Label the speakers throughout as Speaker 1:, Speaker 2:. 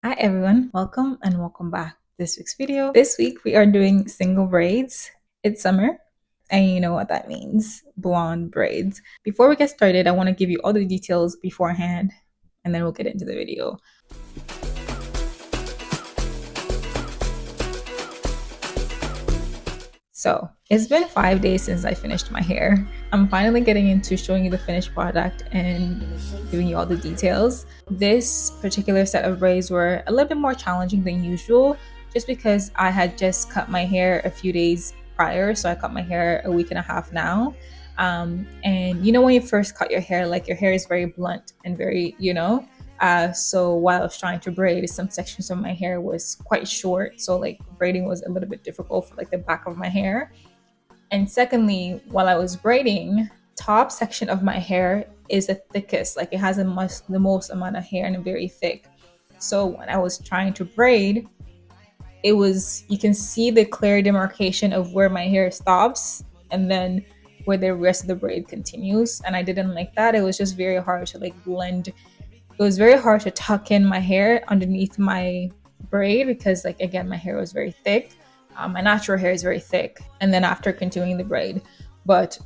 Speaker 1: Hi everyone, welcome and welcome back to this week's video. This week we are doing single braids. It's summer and you know what that means, blonde braids. Before we get started, I want to give you all the details beforehand and then we'll get into the video. So it's been 5 days since I finished my hair. I'm finally getting into showing you the finished product and giving you all the details. This particular set of braids were a little bit more challenging than usual just because I had just cut my hair a few days prior. So I cut my hair a week and a half now. And you know, when you first cut your hair, like your hair is very blunt and very, so while I was trying to braid, some sections of my hair was quite short. So like braiding was a little bit difficult for like the back of my hair. And secondly, while I was braiding, top section of my hair is the thickest. Like it has the most amount of hair and very thick. So when I was trying to braid, you can see the clear demarcation of where my hair stops and then where the rest of the braid continues. And I didn't like that. It was just very hard to like blend. It was very hard to tuck in my hair underneath my braid because like again my hair was very thick. My natural hair is very thick, and then after continuing the braid, but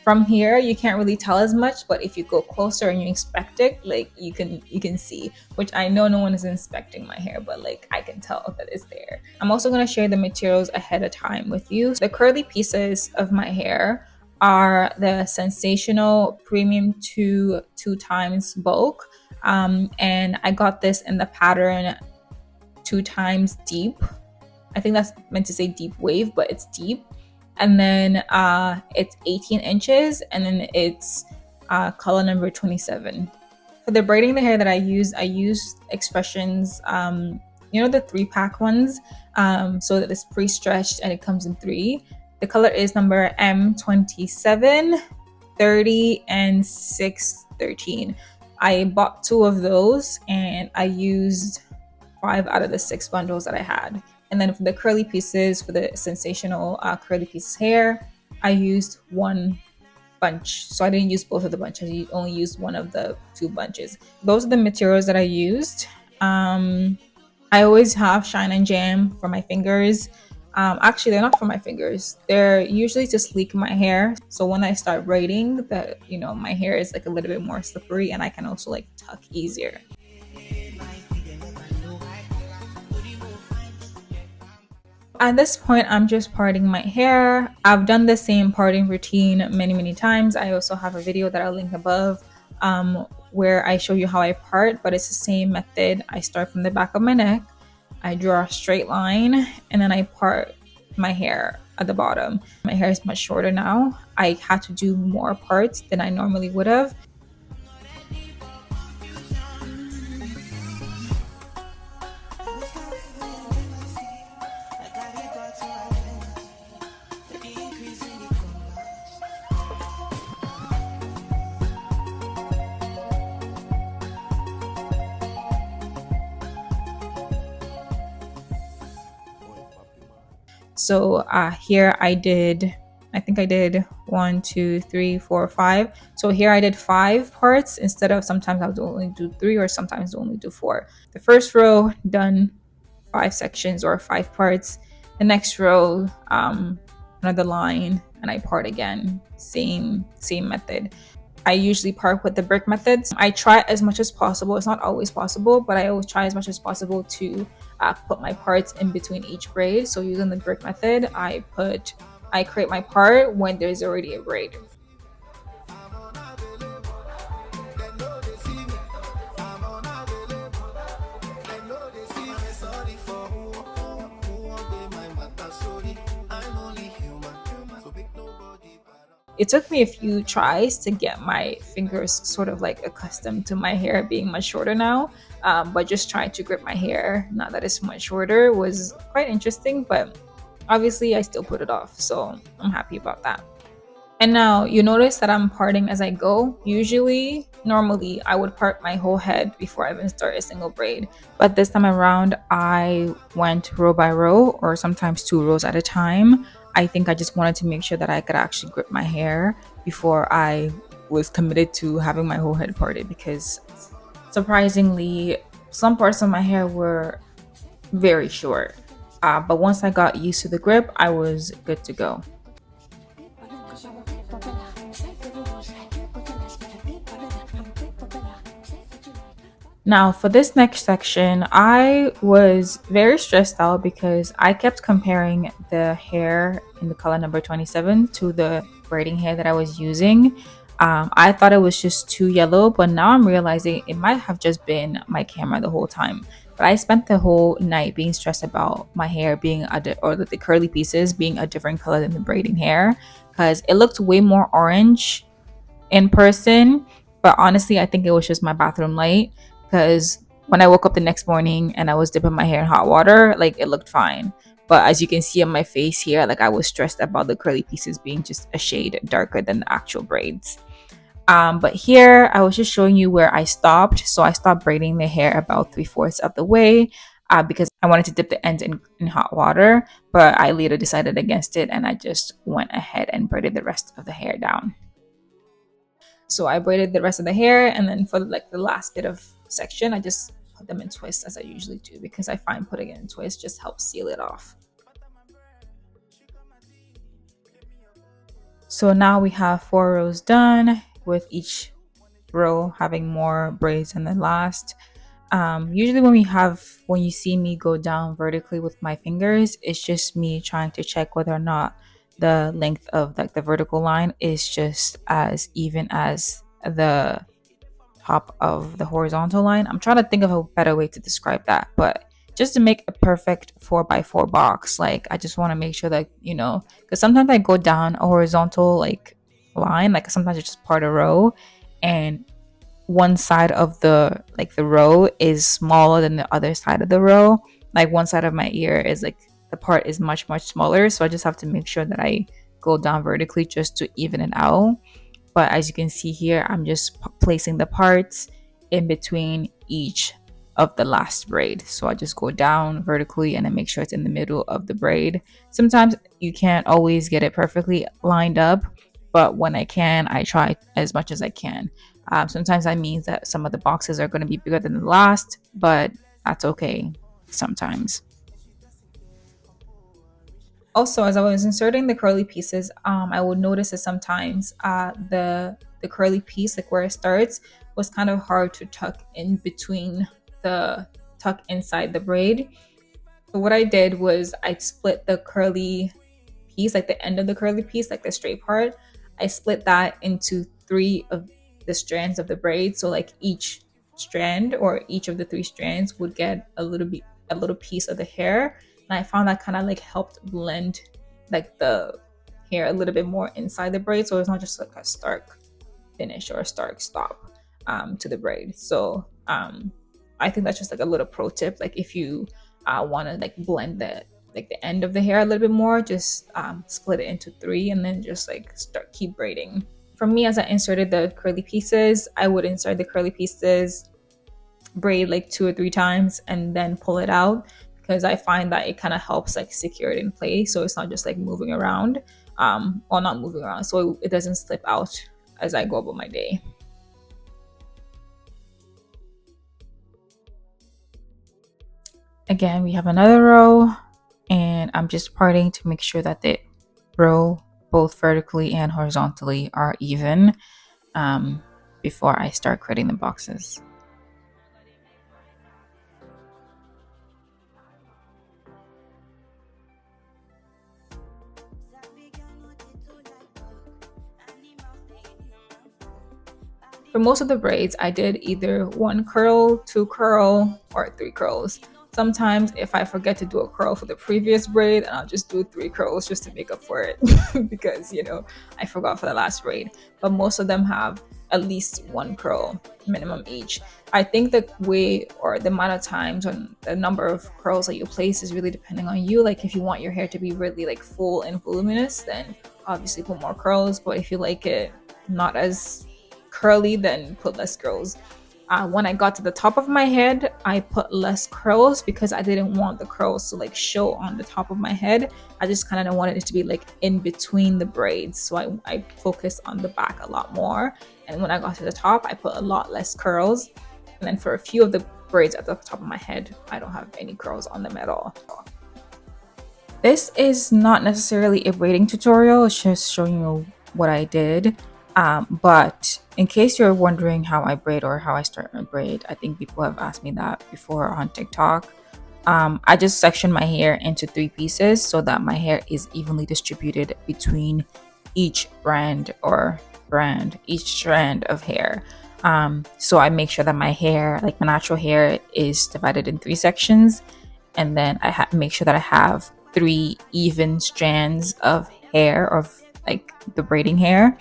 Speaker 1: from here you can't really tell as much, but if you go closer and you inspect it, like you can see, which I know no one is inspecting my hair, but like I can tell that it's there. I'm also going to share the materials ahead of time with you. The curly pieces of my hair are the Sensational Premium 2 times bulk, and I got this in the pattern 2 times deep. I think that's meant to say deep wave, but it's deep. And then it's 18 inches, and then it's color number 27. For the braiding the hair that I used Expressions, the 3-pack ones, so that it's pre-stretched and it comes in 3. The color is number M27, 30, and 613. I bought 2 of those and I used 5 out of the 6 bundles that I had. And then for the curly pieces, for the Sensational curly pieces hair, I used 1 bunch. So I didn't use both of the bunches. I only used 1 of the 2 bunches. Those are the materials that I used. I always have Shine and Jam for my fingers. Actually, they're not for my fingers. They're usually to sleek my hair. So when I start braiding, my hair is like a little bit more slippery and I can also like tuck easier. At this point, I'm just parting my hair. I've done the same parting routine many times. I also have a video that I'll link above where I show you how I part, but it's the same method. I start from the back of my neck, I draw a straight line, and then I part my hair at the bottom. My hair is much shorter now. I had to do more parts than I normally would have. So here I think I did 1, 2, 3, 4, 5. So here I did 5 parts instead of sometimes I would only do 3 or sometimes only do 4. The first row done 5 sections or 5 parts. The next row, another line, and I part again. Same method. I usually part with the brick methods. I try as much as possible. It's not always possible, but I always try as much as possible to put my parts in between each braid. So using the brick method, I create my part when there's already a braid. It took me a few tries to get my fingers sort of like accustomed to my hair being much shorter now, but just trying to grip my hair now that it's much shorter was quite interesting, but obviously I still put it off, so I'm happy about that. And now you notice that I'm parting as I go. Normally I would part my whole head before I even start a single braid, but this time around I went row by row, or sometimes 2 rows at a time. I think I just wanted to make sure that I could actually grip my hair before I was committed to having my whole head parted, because surprisingly some parts of my hair were very short. But once I got used to the grip, I was good to go. Now, for this next section, I was very stressed out because I kept comparing the hair in the color number 27 to the braiding hair that I was using. I thought it was just too yellow, but now I'm realizing it might have just been my camera the whole time. But I spent the whole night being stressed about my hair being or the curly pieces being a different color than the braiding hair because it looked way more orange in person. But honestly, I think it was just my bathroom light because when I woke up the next morning and I was dipping my hair in hot water, like it looked fine. But as you can see on my face here, like I was stressed about the curly pieces being just a shade darker than the actual braids. But here I was just showing you where I stopped. So I stopped braiding the hair about 3/4 of the way because I wanted to dip the ends in hot water. But I later decided against it and I just went ahead and braided the rest of the hair down. So I braided the rest of the hair, and then for like the last bit of section, I just put them in twists as I usually do because I find putting it in twists just helps seal it off. So now we have 4 rows done with each row having more braids than the last. Usually when you see me go down vertically with my fingers, it's just me trying to check whether or not the length of like the vertical line is just as even as the top of the horizontal line. I'm trying to think of a better way to describe that, but just to make a perfect 4x4 box, like I just want to make sure that, because sometimes I go down a horizontal like line, like sometimes it's just part of row, and one side of the row is smaller than the other side of the row. Like one side of my ear is like the part is much smaller, so I just have to make sure that I go down vertically just to even it out. But as you can see here, I'm just placing the parts in between each of the last braid. So I just go down vertically and then make sure it's in the middle of the braid. Sometimes you can't always get it perfectly lined up, but when I can, I try as much as I can. Sometimes that means that some of the boxes are going to be bigger than the last, but that's okay sometimes. Also, as I was inserting the curly pieces, I would notice that sometimes the curly piece, like where it starts, was kind of hard to tuck in between the tuck inside the braid. So what I did was I split the curly piece, like the end of the curly piece, like the straight part. I split that into 3 of the strands of the braid. So like each strand or each of the 3 strands would get a little piece of the hair. And I found that kind of like helped blend like the hair a little bit more inside the braid. So it's not just like a stark finish or a stark stop to the braid. So I think that's just like a little pro tip. Like if you want to like blend the end of the hair a little bit more, just split it into 3 and then just like keep braiding. For me, as I inserted the curly pieces, I would insert the curly pieces, braid like 2 or 3 times, and then pull it out because I find that it kind of helps like secure it in place, so it's not just like moving around, or not moving around, so it doesn't slip out as I go about my day. Again, we have another row, and I'm just parting to make sure that the row, both vertically and horizontally, are even before I start creating the boxes. For most of the braids, I did either 1 curl, 2 curl, or 3 curls. Sometimes if I forget to do a curl for the previous braid, I'll just do 3 curls just to make up for it because, I forgot for the last braid. But most of them have at least 1 curl minimum each. I think the way or the amount of times and the number of curls that you place is really depending on you. Like if you want your hair to be really like full and voluminous, then obviously put more curls. But if you like it not as curly, then put less curls. When I got to the top of my head, I put less curls because I didn't want the curls to like show on the top of my head. I just kind of wanted it to be like in between the braids. So I focused on the back a lot more. And when I got to the top, I put a lot less curls. And then for a few of the braids at the top of my head. I don't have any curls on them at all. This is not necessarily a braiding tutorial, it's just showing you what I did. But in case you're wondering how I braid or how I start my braid, I think people have asked me that before on TikTok. I just section my hair into 3 pieces so that my hair is evenly distributed between each each strand of hair. So I make sure that my hair, like my natural hair, is divided in 3 sections, and then I make sure that I have 3 even strands of hair, of like the braiding hair,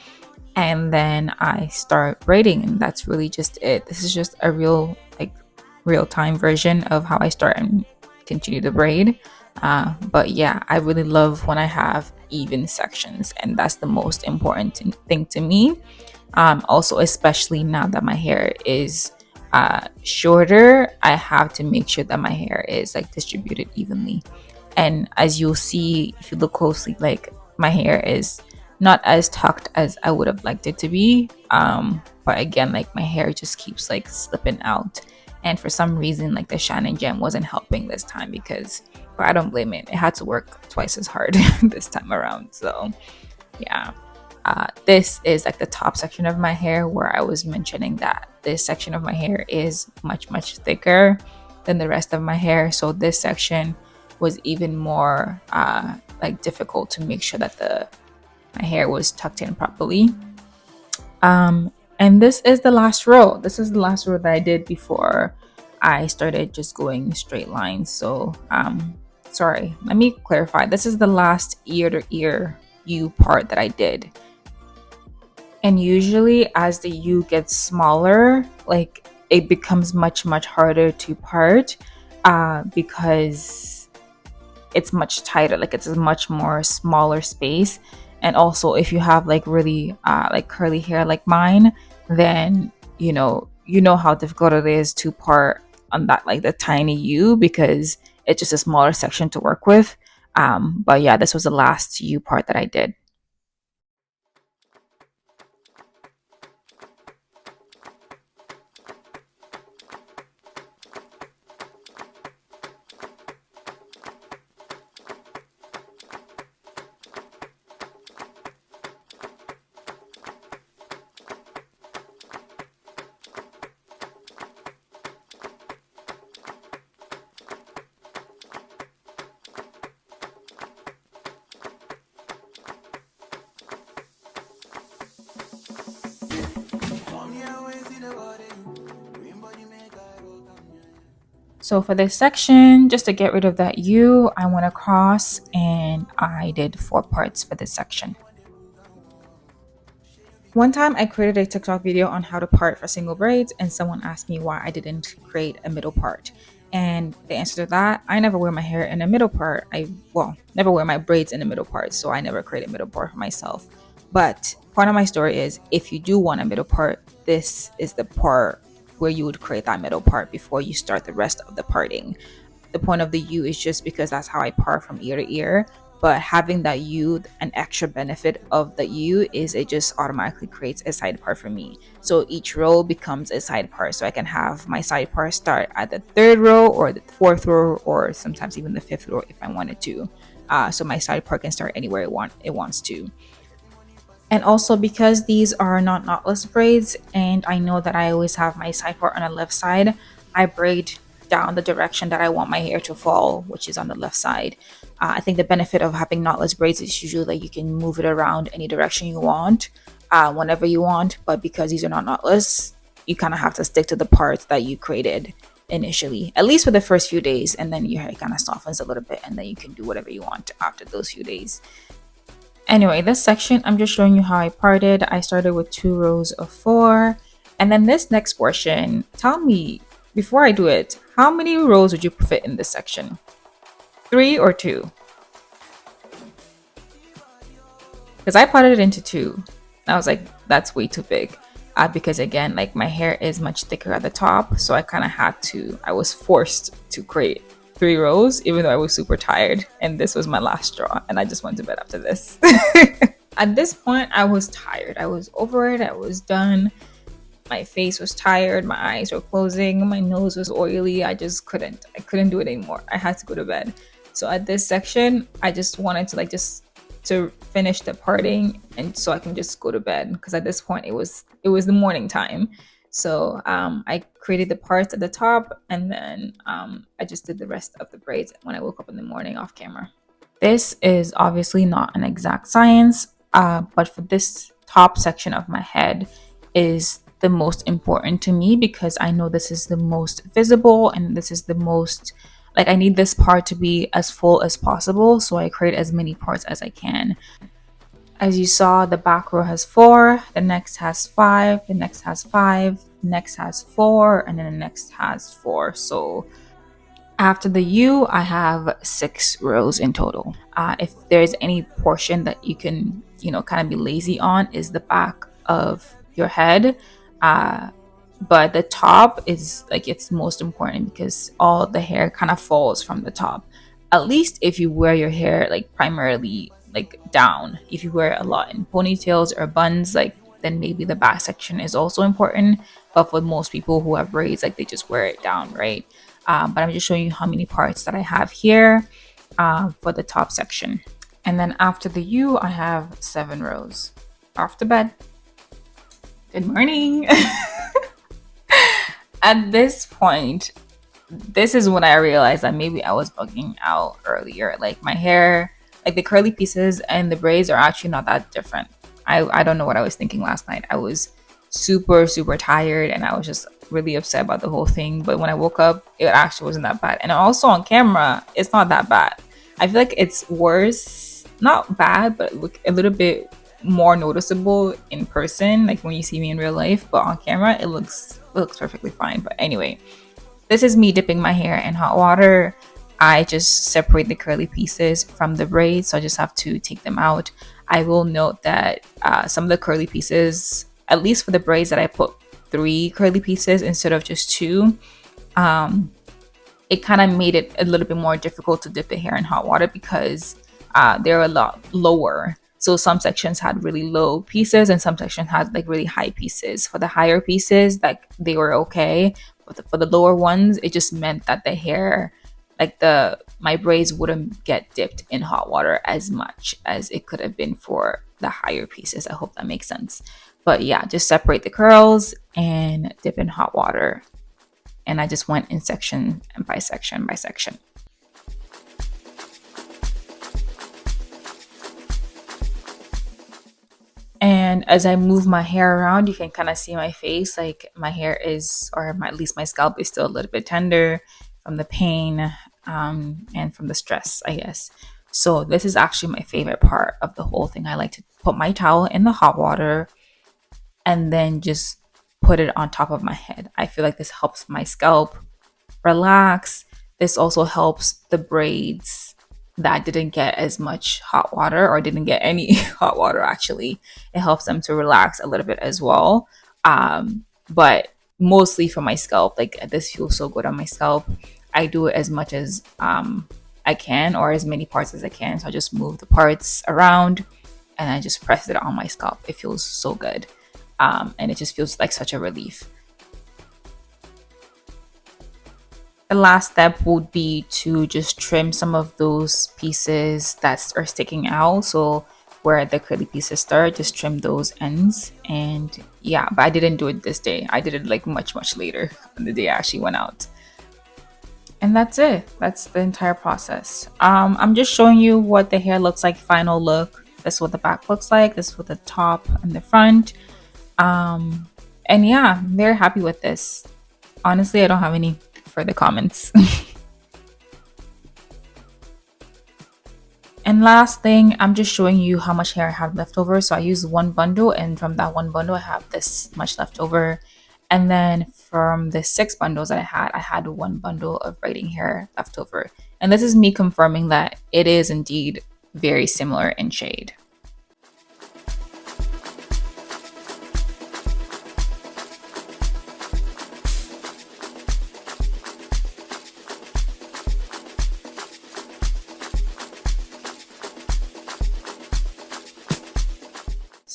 Speaker 1: and then I start braiding, and that's really just it. This is just a real time version of how I start and continue to braid. But yeah, I really love when I have even sections, and that's the most important thing to me. Also, especially now that my hair is shorter, I have to make sure that my hair is like distributed evenly. And as you'll see if you look closely, like my hair is not as tucked as I would have liked it to be. But again, like my hair just keeps like slipping out, and for some reason like the Shannon gem wasn't helping this time, because, but I don't blame it, it had to work twice as hard this time around. So yeah, this is like the top section of my hair, where I was mentioning that this section of my hair is much thicker than the rest of my hair. So this section was even more like difficult to make sure that my hair was tucked in properly. And this is the last row. This is the last row that I did before I started just going straight lines. So sorry, let me clarify. This is the last ear to ear U part that I did. And usually as the U gets smaller, like it becomes much harder to part, because it's much tighter, like it's a much more smaller space. And also if you have like really like curly hair like mine, then you know how difficult it is to part on that, like the tiny U, because it's just a smaller section to work with. But yeah, this was the last U part that I did. So for this section, just to get rid of that U, I went across and I did 4 parts for this section. One time I created a TikTok video on how to part for single braids, and someone asked me why I didn't create a middle part. And the answer to that, I never wear my hair in a middle part. Never wear my braids in the middle part, so I never create a middle part for myself. But part of my story is, if you do want a middle part, this is the part where you would create that middle part before you start the rest of the parting. The point of the U is just because that's how I part from ear to ear. But having that U, an extra benefit of the U is it just automatically creates a side part for me. So each row becomes a side part. So I can have my side part start at the 3rd row or the 4th row, or sometimes even the 5th row if I wanted to. So my side part can start anywhere it wants to. And also because these are not knotless braids, and I know that I always have my side part on the left side, I braid down the direction that I want my hair to fall, which is on the left side. I think the benefit of having knotless braids is usually that you can move it around any direction you want, whenever you want. But because these are not knotless, you kind of have to stick to the parts that you created initially, at least for the first few days, and then your hair kind of softens a little bit, and then you can do whatever you want after those few days. Anyway, this section, I'm just showing you how I parted. I started with 2 rows of 4. And then this next portion, tell me, before I do it, how many rows would you fit in this section? 3 or 2? Because I parted it into 2. I was like, that's way too big. Because again, like my hair is much thicker at the top. So I kind of I was forced to create 3 rows, even though I was super tired, and this was my last straw, and I just went to bed after this. At this point, I was tired. I was over it. I was done. My face was tired, my eyes were closing, my nose was oily. I couldn't do it anymore. I had to go to bed. So at this section, I just wanted to to finish the parting, and so I can just go to bed, because at this point it was the morning time. So I created the parts at the top, and then I just did the rest of the braids when I woke up in the morning off camera. This is obviously not an exact science, but for this top section of my head is the most important to me, because I know this is the most visible, and this is the most, like, I need this part to be as full as possible, so I create as many parts as I can. As you saw, the back row has 4, the next has 5, the next has 5, the next has 4, and then the next has 4. So after the U, I have 6 rows in total. If there's any portion that you can, kind of be lazy on, is the back of your head. But the top is like it's most important, because all the hair kind of falls from the top. At least if you wear your hair like primarily like down. If you wear a lot in ponytails or buns, like, then maybe the back section is also important. But for most people who have braids, like, they just wear it down, right? But I'm just showing you how many parts that I have here for the top section. And then after the U, I have 7 rows. Off to bed. Good morning. At this point, this is when I realized that maybe I was bugging out earlier. Like, my hair, like the curly pieces and the braids are actually not that different. I don't know what I was thinking last night. I was super, super tired, and I was just really upset about the whole thing. But when I woke up, it actually wasn't that bad. And also on camera, it's not that bad. I feel like it's worse, not bad, but a little bit more noticeable in person, like when you see me in real life. But on camera, it looks perfectly fine. But anyway, this is me dipping my hair in hot water. I just separate the curly pieces from the braids, so I just have to take them out. I will note that some of the curly pieces, at least for the braids that I put 3 curly pieces instead of just 2, it kind of made it a little bit more difficult to dip the hair in hot water, because they're a lot lower. So some sections had really low pieces, and some sections had like really high pieces. For the higher pieces, like, they were okay. But for the lower ones, it just meant that the hair, like my braids, wouldn't get dipped in hot water as much as it could have been for the higher pieces. I hope that makes sense. But yeah, just separate the curls and dip in hot water. And I just went in section and by section by section. And as I move my hair around, you can kind of see my face. Like, my hair is, or at least my scalp is still a little bit tender from the pain and from the stress, I guess. So this is actually my favorite part of the whole thing. I like to put my towel in the hot water and then just put it on top of my head. I feel like this helps my scalp relax. This also helps the braids that didn't get as much hot water, or didn't get any hot water actually. It helps them to relax a little bit as well. But mostly for my scalp, like, this feels so good on my scalp. I do it as much as I can, or as many parts as I can. So I just move the parts around and I just press it on my scalp. It feels so good. And it just feels like such a relief. The last step would be to just trim some of those pieces that are sticking out. So where the curly pieces start, just trim those ends. And yeah, but I didn't do it this day. I did it like much, much later on the day I actually went out. And that's it. That's the entire process. I'm just showing you what the hair looks like, final look. This is what the back looks like. This is what the top and the front. And yeah, I'm very happy with this. Honestly, I don't have any further comments. And last thing, I'm just showing you how much hair I have left over. So I used 1 bundle, and from that 1 bundle, I have this much left over. And then from the 6 bundles that I had 1 bundle of braiding hair left over. And this is me confirming that it is indeed very similar in shade.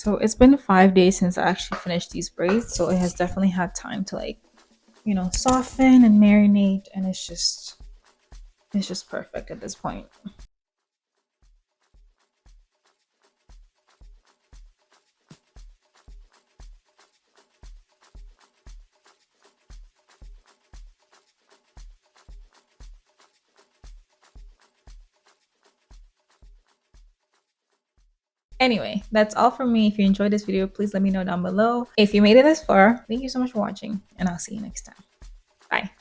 Speaker 1: So it's been 5 days since I actually finished these braids, so it has definitely had time to like, soften and marinate, and it's just perfect at this point. Anyway, that's all from me. If you enjoyed this video, please let me know down below. If you made it this far, thank you so much for watching, and I'll see you next time. Bye.